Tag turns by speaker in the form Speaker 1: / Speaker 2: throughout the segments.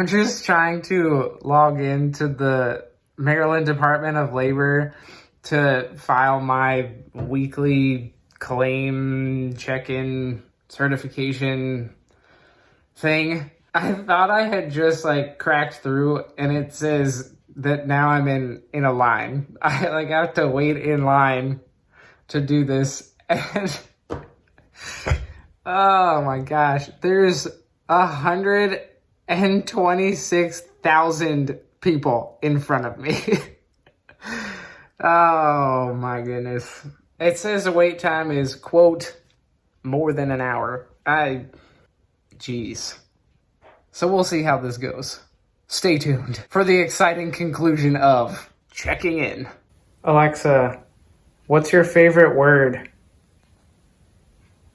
Speaker 1: I'm just trying to log into the Maryland Department of Labor to file my weekly claim check-in certification thing. I thought I had just like cracked through, and it says that now I'm in a line. I have to wait in line to do this, and oh my gosh, there's 126,000 people in front of me. Oh my goodness. It says the wait time is, quote, more than an hour. Jeez. So we'll see how this goes. Stay tuned for the exciting conclusion of checking in. Alexa, what's your favorite word?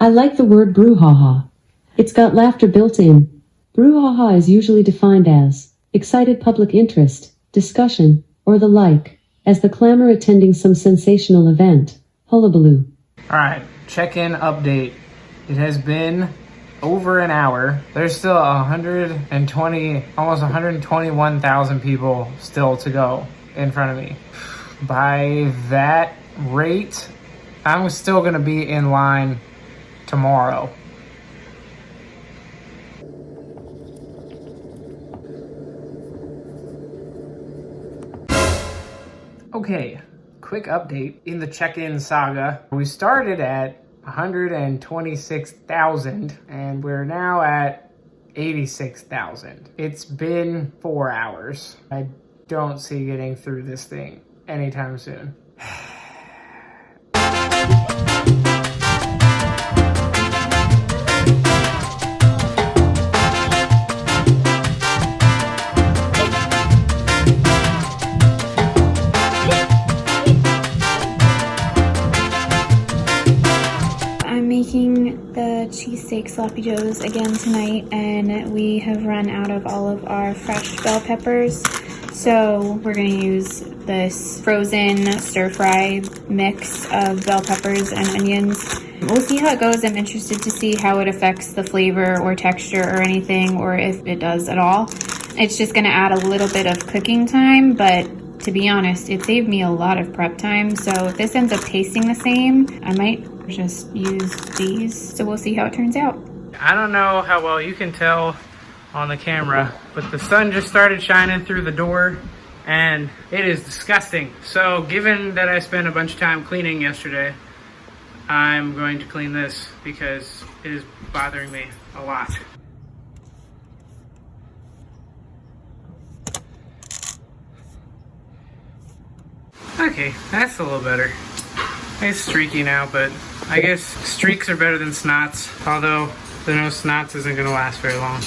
Speaker 2: I like the word brouhaha. It's got laughter built in. Brouhaha is usually defined as excited public interest, discussion, or the like, as the clamor attending some sensational event. Hullabaloo.
Speaker 1: Alright, check-in update. It has been over an hour. There's still almost 121,000 people still to go in front of me. By that rate, I'm still gonna be in line tomorrow. Okay, quick update in the check-in saga. We started at 126,000 and we're now at 86,000. It's been 4 hours. I don't see getting through this thing anytime soon.
Speaker 3: Making the cheesesteak sloppy joes again tonight, and we have run out of all of our fresh bell peppers, so we're going to use this frozen stir fry mix of bell peppers and onions. We'll see how it goes. I'm interested to see how it affects the flavor or texture or anything, or if it does at all. It's just going to add a little bit of cooking time, but to be honest, it saved me a lot of prep time, so if this ends up tasting the same, I might just use these. So we'll see how it turns out.
Speaker 1: I don't know how well you can tell on the camera, but the sun just started shining through the door and it is disgusting. So given that I spent a bunch of time cleaning yesterday, I'm going to clean this because it is bothering me a lot. Okay, that's a little better. It's streaky now, but I guess streaks are better than snots, although the no snots isn't gonna last very long.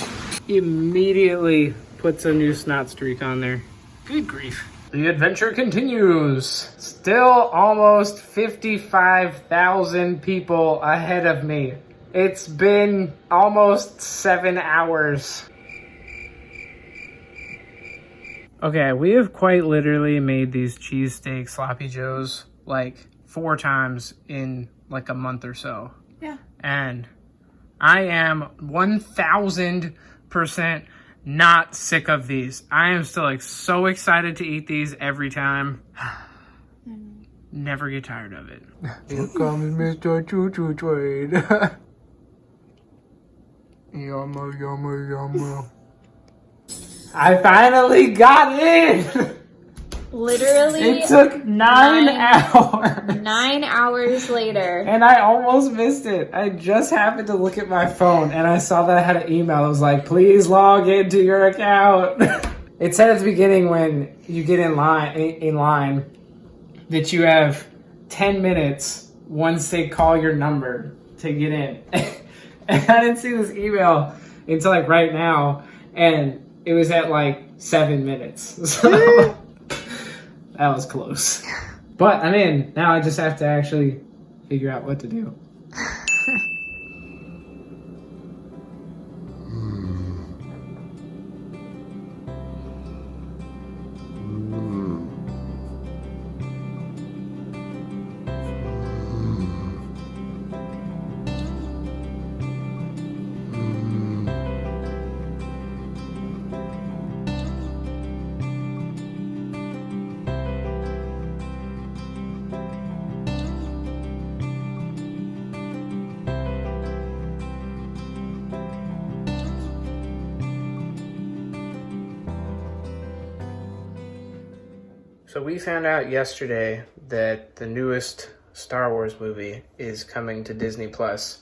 Speaker 1: Immediately puts a new snot streak on there. Good grief. The adventure continues. Still almost 55,000 people ahead of me. It's been almost 7 hours. Okay, we have quite literally made these cheesesteak sloppy joes like 4 times in like a month or so.
Speaker 3: Yeah.
Speaker 1: And I am 1,000% not sick of these. I am still like so excited to eat these every time. Never get tired of it. Here comes Mr. Choo-Choo Train. Yumma, yumma, yumma. I finally got in!
Speaker 3: Literally,
Speaker 1: it took 9 hours.
Speaker 3: 9 hours later.
Speaker 1: And I almost missed it. I just happened to look at my phone and I saw that I had an email. It was like, please log into your account. It said at the beginning when you get in line that you have 10 minutes once they call your number to get in. And I didn't see this email until like right now. And it was at like 7 minutes. So that was close. But I'm in. Now I just have to actually figure out what to do. So we found out yesterday that the newest Star Wars movie is coming to Disney Plus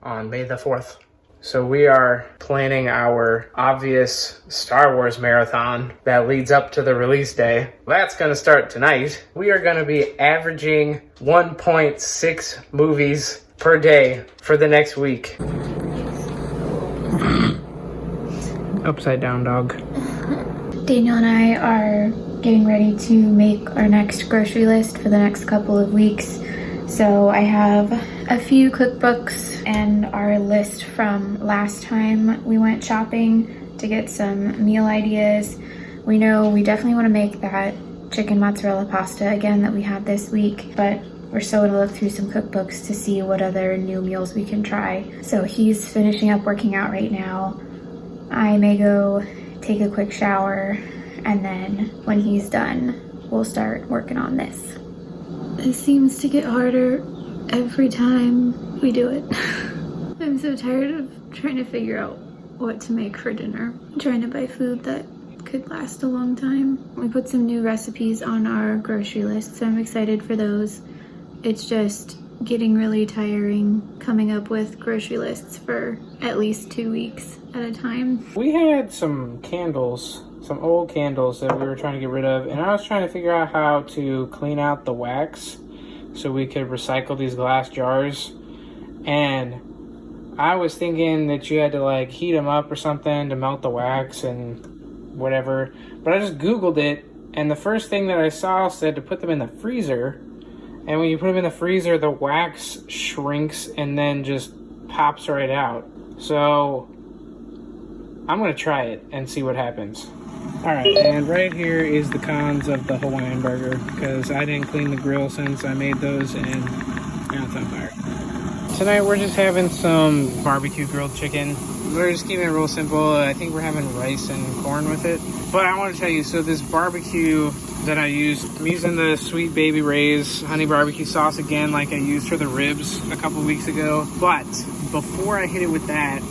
Speaker 1: on May the 4th. So we are planning our obvious Star Wars marathon that leads up to the release day. That's going to start tonight. We are going to be averaging 1.6 movies per day for the next week. Upside down dog.
Speaker 3: Daniel and I are getting ready to make our next grocery list for the next couple of weeks. So I have a few cookbooks and our list from last time we went shopping to get some meal ideas. We know we definitely want to make that chicken mozzarella pasta again that we had this week, but we're still going to look through some cookbooks to see what other new meals we can try. So he's finishing up working out right now. I may go take a quick shower, and then when he's done, we'll start working on this. It seems to get harder every time we do it. I'm so tired of trying to figure out what to make for dinner. I'm trying to buy food that could last a long time. We put some new recipes on our grocery list, so I'm excited for those. It's just getting really tiring coming up with grocery lists for at least 2 weeks at a time.
Speaker 1: We had some candles, some old candles that we were trying to get rid of, and I was trying to figure out how to clean out the wax so we could recycle these glass jars. And I was thinking that you had to like heat them up or something to melt the wax and whatever, but I just Googled it, and the first thing that I saw said to put them in the freezer, and when you put them in the freezer, the wax shrinks and then just pops right out. So I'm gonna try it and see what happens. All right, and right here is the cons of the Hawaiian burger, because I didn't clean the grill since I made those, and now it's on fire. Tonight we're just having some barbecue grilled chicken. We're just keeping it real simple. I think we're having rice and corn with it. But I want to tell you, so this barbecue that I used, I'm using the Sweet Baby Ray's honey barbecue sauce again, like I used for the ribs a couple weeks ago. But before I hit it with that,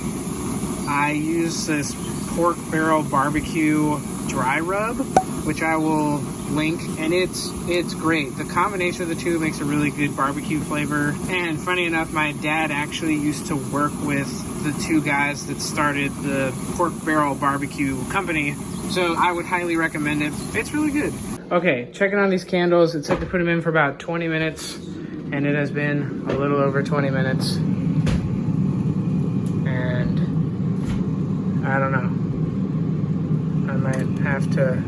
Speaker 1: I used this pork barrel barbecue dry rub, which I will link, and it's great. The combination of the two makes a really good barbecue flavor. And funny enough, my dad actually used to work with the two guys that started the pork barrel barbecue company, so I would highly recommend it. It's really good. Okay, checking on these candles. It said to put them in for about 20 minutes, and it has been a little over 20 minutes. And I don't know. I might have to...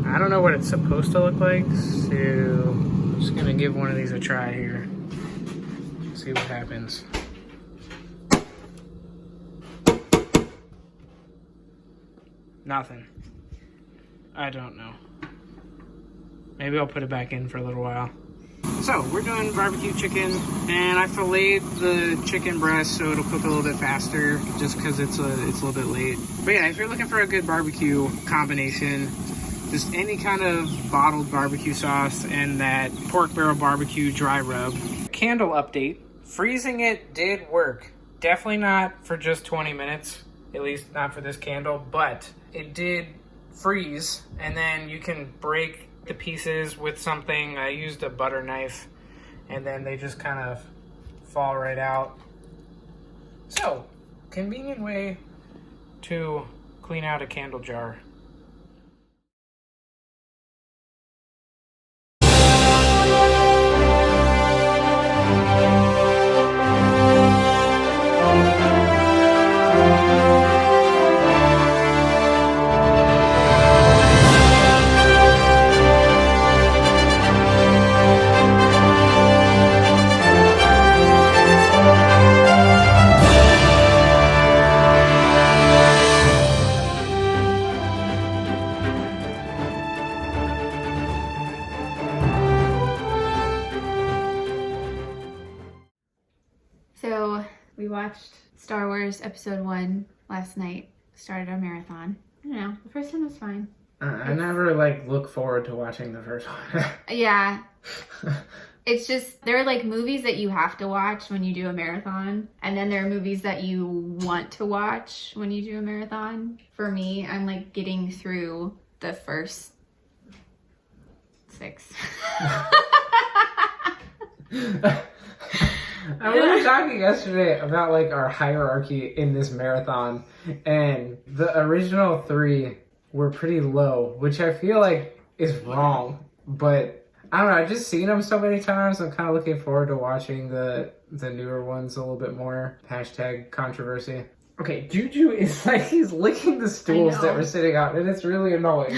Speaker 1: I don't know what it's supposed to look like, so I'm just gonna give one of these a try here. See what happens. Nothing. I don't know. Maybe I'll put it back in for a little while. So, we're doing barbecue chicken, and I filleted the chicken breast so it'll cook a little bit faster, just because it's a little bit late. But yeah, if you're looking for a good barbecue combination, just any kind of bottled barbecue sauce and that pork barrel barbecue dry rub. Candle update. Freezing it did work. Definitely not for just 20 minutes, at least not for this candle, but it did freeze, and then you can break the pieces with something. I used a butter knife, and then they just kind of fall right out. So, convenient way to clean out a candle jar.
Speaker 3: So we watched Star Wars Episode 1 last night. Started our marathon. I don't know. The first one was fine.
Speaker 1: I never look forward to watching the first one.
Speaker 3: Yeah. It's just, there are movies that you have to watch when you do a marathon. And then there are movies that you want to watch when you do a marathon. For me, I'm getting through the first 6.
Speaker 1: We were talking yesterday about like our hierarchy in this marathon, and the original 3 were pretty low, which I feel like is wrong. But I don't know, I've just seen them so many times. I'm kind of looking forward to watching the newer ones a little bit more. Hashtag controversy. Okay, Juju is like, he's licking the stools that were sitting out, and it's really annoying.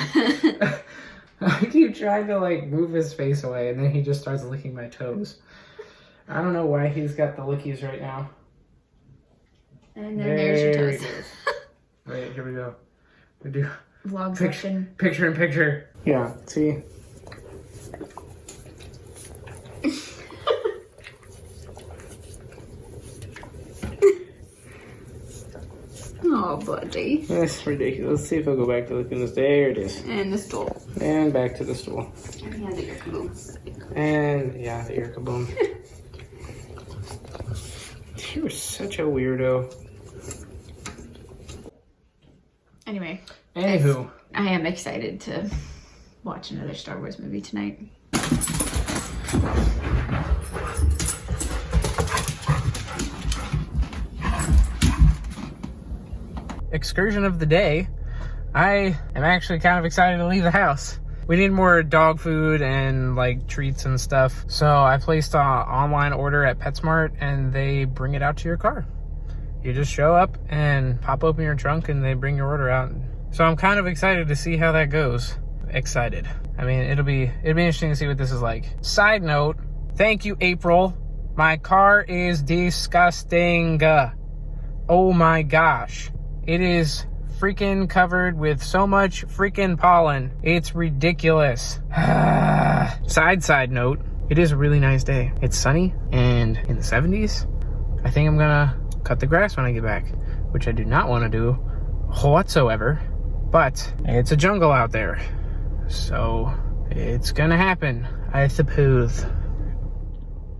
Speaker 1: I keep trying to like move his face away, and then he just starts licking my toes. I don't know why he's got the lickies right now.
Speaker 3: And then there's your
Speaker 1: There he
Speaker 3: toes.
Speaker 1: goes. Wait, here we go. We do
Speaker 3: Vlog section.
Speaker 1: picture in picture. Yeah, see?
Speaker 3: Oh, buddy.
Speaker 1: That's ridiculous. Let's see if I'll go back to looking this. There it is.
Speaker 3: And the stool.
Speaker 1: And back to the stool.
Speaker 3: And the ear kaboom.
Speaker 1: And yeah, the ear kaboom. You are such a weirdo.
Speaker 3: Anyway.
Speaker 1: Anywho.
Speaker 3: I am excited to watch another Star Wars movie tonight.
Speaker 1: Excursion of the day. I am actually kind of excited to leave the house. We need more dog food and like treats and stuff. So I placed an online order at PetSmart and they bring it out to your car. You just show up and pop open your trunk and they bring your order out. So I'm kind of excited to see how that goes. Excited. I mean, it'll be interesting to see what this is like. Side note, thank you, April. My car is disgusting. Oh my gosh. It is freaking covered with so much freaking pollen. It's ridiculous. Side note, it is a really nice day. It's sunny and in the 70s. I think I'm gonna cut the grass when I get back, which I do not want to do whatsoever, but it's a jungle out there. So it's gonna happen, I suppose.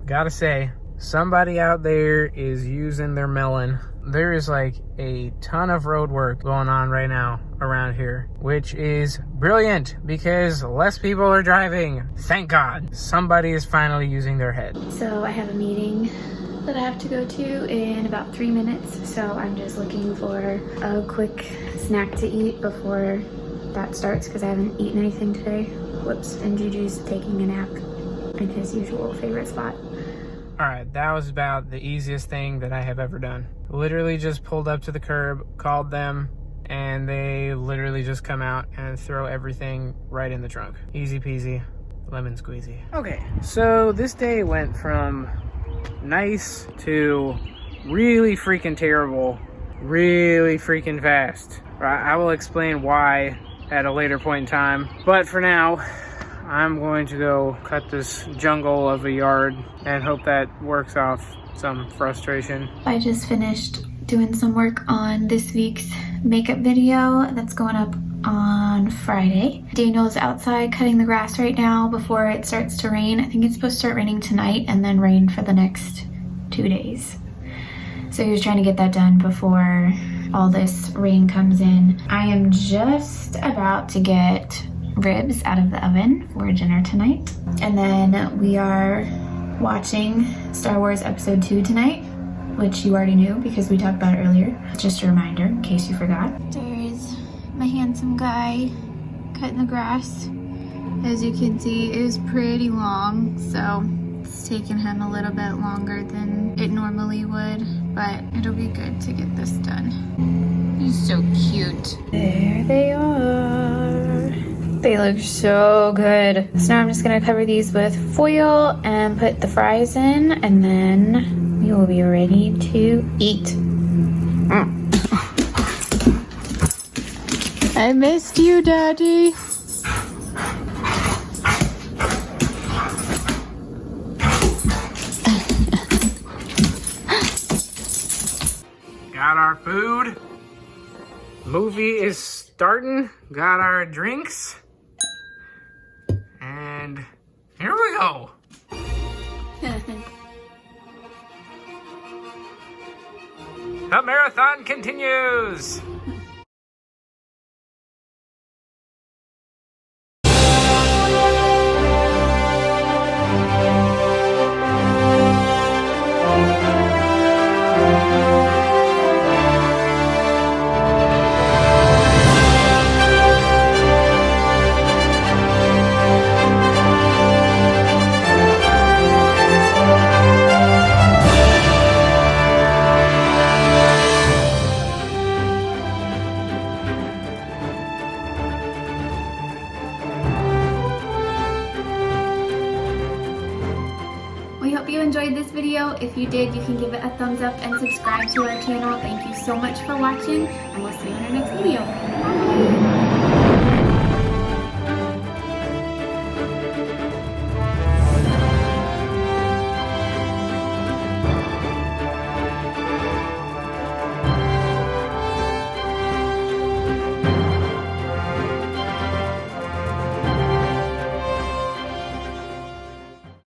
Speaker 1: Gotta say, somebody out there is using their melon. There is like a ton of road work going on right now around here, which is brilliant because less people are driving. Thank God. Somebody is finally using their head.
Speaker 3: So I have a meeting that I have to go to in about 3 minutes. So I'm just looking for a quick snack to eat before that starts because I haven't eaten anything today. Whoops. And Juju's taking a nap in his usual favorite spot.
Speaker 1: All right, that was about the easiest thing that I have ever done. Literally just pulled up to the curb, called them, and they literally just come out and throw everything right in the trunk. Easy peasy, lemon squeezy. Okay, so this day went from nice to really freaking terrible, really freaking fast. I will explain why at a later point in time, but for now, I'm going to go cut this jungle of a yard and hope that works off some frustration.
Speaker 3: I just finished doing some work on this week's makeup video that's going up on Friday. Daniel's outside cutting the grass right now before it starts to rain. I think it's supposed to start raining tonight and then rain for the next 2 days. So he was trying to get that done before all this rain comes in. I am just about to get ribs out of the oven for dinner tonight. And then we are watching Star Wars Episode 2 tonight, which you already knew because we talked about it earlier. Just a reminder in case you forgot. There's my handsome guy cutting the grass. As you can see, it is pretty long, so it's taking him a little bit longer than it normally would, but it'll be good to get this done. He's so cute. There they are. They look so good. So now I'm just gonna cover these with foil and put the fries in, and then we will be ready to eat. I missed you, Daddy.
Speaker 1: Got our food. Movie is starting. Got our drinks. And here we go. The marathon continues.
Speaker 4: you enjoyed this video. If you did, you can give it a thumbs up and subscribe to our channel. Thank you so much for watching, and we'll see you in our next video. Bye!